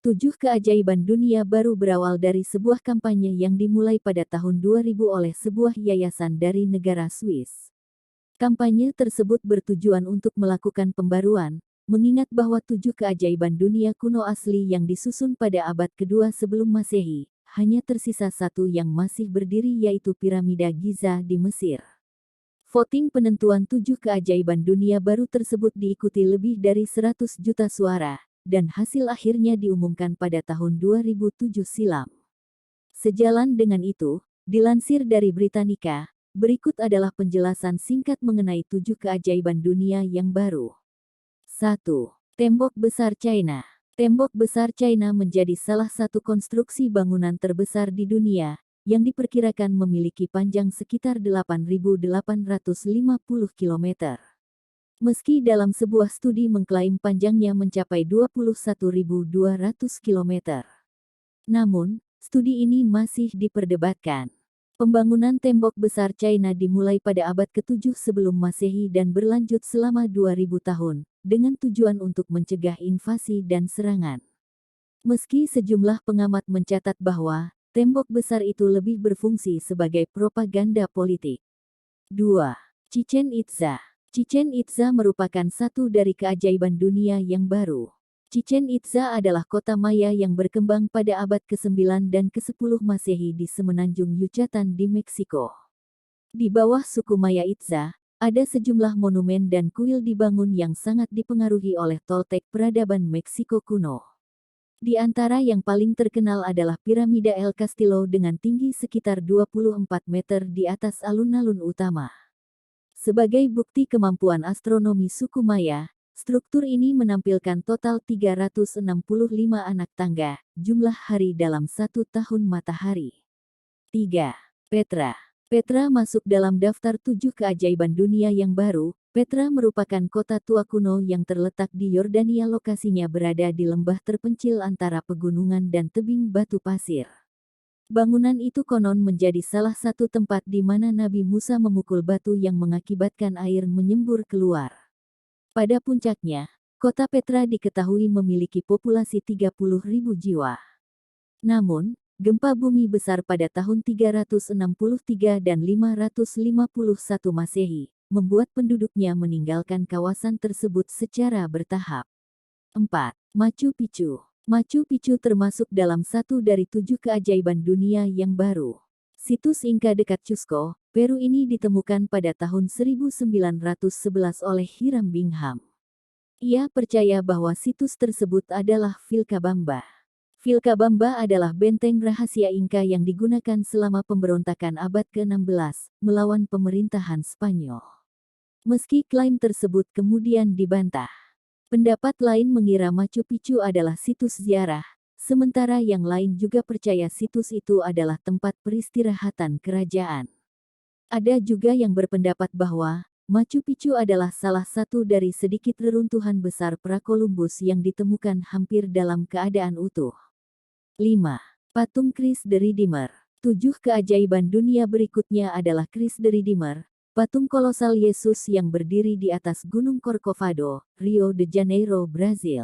7 keajaiban dunia baru berawal dari sebuah kampanye yang dimulai pada tahun 2000 oleh sebuah yayasan dari negara Swiss. Kampanye tersebut bertujuan untuk melakukan pembaruan, mengingat bahwa 7 keajaiban dunia kuno asli yang disusun pada abad kedua sebelum Masehi, hanya tersisa satu yang masih berdiri yaitu piramida Giza di Mesir. Voting penentuan 7 keajaiban dunia baru tersebut diikuti lebih dari 100 juta suara, dan hasil akhirnya diumumkan pada tahun 2007 silam. Sejalan dengan itu, dilansir dari Britannica, berikut adalah penjelasan singkat mengenai 7 keajaiban dunia yang baru. 1. Tembok Besar China. Tembok Besar China menjadi salah satu konstruksi bangunan terbesar di dunia, yang diperkirakan memiliki panjang sekitar 8.850 km. Meski dalam sebuah studi mengklaim panjangnya mencapai 21.200 km. Namun, studi ini masih diperdebatkan. Pembangunan tembok besar China dimulai pada abad ke-7 sebelum Masehi dan berlanjut selama 2000 tahun, dengan tujuan untuk mencegah invasi dan serangan. Meski sejumlah pengamat mencatat bahwa tembok besar itu lebih berfungsi sebagai propaganda politik. 2. Chichén Itzá. Chichén Itzá merupakan satu dari keajaiban dunia yang baru. Chichén Itzá adalah kota Maya yang berkembang pada abad ke-9 dan ke-10 Masehi di semenanjung Yucatan di Meksiko. Di bawah suku Maya Itzá, ada sejumlah monumen dan kuil dibangun yang sangat dipengaruhi oleh Toltec peradaban Meksiko kuno. Di antara yang paling terkenal adalah piramida El Castillo dengan tinggi sekitar 24 meter di atas alun-alun utama. Sebagai bukti kemampuan astronomi suku Maya, struktur ini menampilkan total 365 anak tangga, jumlah hari dalam satu tahun matahari. 3. Petra. Petra masuk dalam daftar 7 keajaiban dunia yang baru. Petra merupakan kota tua kuno yang terletak di Yordania, lokasinya berada di lembah terpencil antara pegunungan dan tebing batu pasir. Bangunan itu konon menjadi salah satu tempat di mana Nabi Musa memukul batu yang mengakibatkan air menyembur keluar. Pada puncaknya, kota Petra diketahui memiliki populasi 30.000 jiwa. Namun, gempa bumi besar pada tahun 363 dan 551 Masehi, membuat penduduknya meninggalkan kawasan tersebut secara bertahap. 4. Machu Picchu. Machu Picchu termasuk dalam satu dari 7 keajaiban dunia yang baru. Situs Inca dekat Cusco, Peru ini ditemukan pada tahun 1911 oleh Hiram Bingham. Ia percaya bahwa situs tersebut adalah Vilcabamba. Vilcabamba adalah benteng rahasia Inca yang digunakan selama pemberontakan abad ke-16 melawan pemerintahan Spanyol. Meski klaim tersebut kemudian dibantah. Pendapat lain mengira Machu Picchu adalah situs ziarah, sementara yang lain juga percaya situs itu adalah tempat peristirahatan kerajaan. Ada juga yang berpendapat bahwa Machu Picchu adalah salah satu dari sedikit reruntuhan besar pra-Columbus yang ditemukan hampir dalam keadaan utuh. 5. Patung Christ the Redeemer. 7 keajaiban dunia berikutnya adalah Christ the Redeemer, patung kolosal Yesus yang berdiri di atas Gunung Corcovado, Rio de Janeiro, Brazil.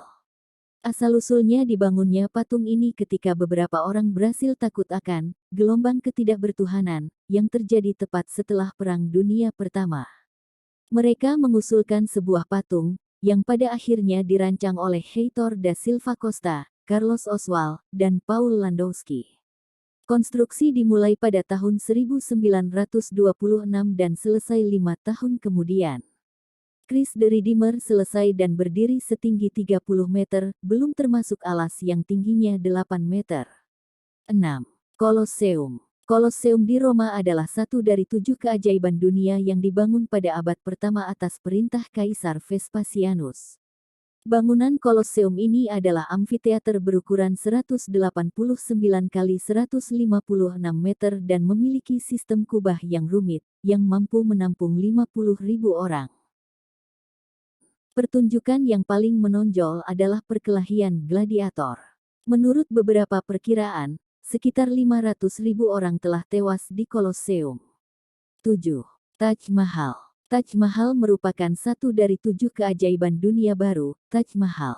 Asal-usulnya dibangunnya patung ini ketika beberapa orang Brasil takut akan gelombang ketidakbertuhanan yang terjadi tepat setelah Perang Dunia Pertama. Mereka mengusulkan sebuah patung yang pada akhirnya dirancang oleh Heitor da Silva Costa, Carlos Oswald, dan Paul Landowski. Konstruksi dimulai pada tahun 1926 dan selesai 5 tahun kemudian. Christ the Redeemer selesai dan berdiri setinggi 30 meter, belum termasuk alas yang tingginya 8 meter. 6. Colosseum. Colosseum di Roma adalah satu dari 7 keajaiban dunia yang dibangun pada abad pertama atas perintah Kaisar Vespasianus. Bangunan Colosseum ini adalah amfiteater berukuran 189 kali 156 meter dan memiliki sistem kubah yang rumit, yang mampu menampung 50.000 orang. Pertunjukan yang paling menonjol adalah perkelahian gladiator. Menurut beberapa perkiraan, sekitar 500.000 orang telah tewas di Colosseum. 7. Taj Mahal. Taj Mahal merupakan satu dari 7 keajaiban dunia baru. Taj Mahal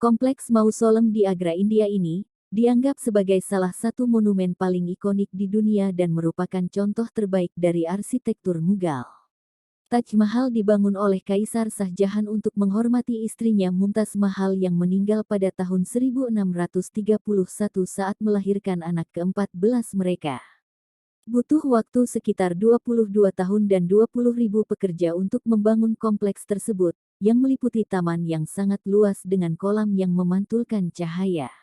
Kompleks Mausoleum di Agra, India ini dianggap sebagai salah satu monumen paling ikonik di dunia dan merupakan contoh terbaik dari arsitektur Mughal. Taj Mahal dibangun oleh Kaisar Shah Jahan untuk menghormati istrinya Mumtaz Mahal yang meninggal pada tahun 1631 saat melahirkan anak ke-14 mereka. Butuh waktu sekitar 22 tahun dan 20.000 pekerja untuk membangun kompleks tersebut, yang meliputi taman yang sangat luas dengan kolam yang memantulkan cahaya.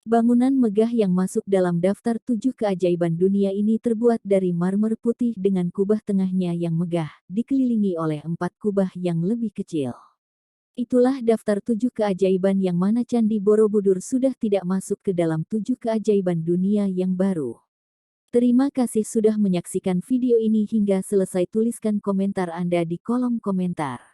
Bangunan megah yang masuk dalam daftar 7 keajaiban dunia ini terbuat dari marmer putih dengan kubah tengahnya yang megah, dikelilingi oleh 4 kubah yang lebih kecil. Itulah daftar 7 keajaiban yang mana Candi Borobudur sudah tidak masuk ke dalam 7 keajaiban dunia yang baru. Terima kasih sudah menyaksikan video ini hingga selesai. Tuliskan komentar Anda di kolom komentar.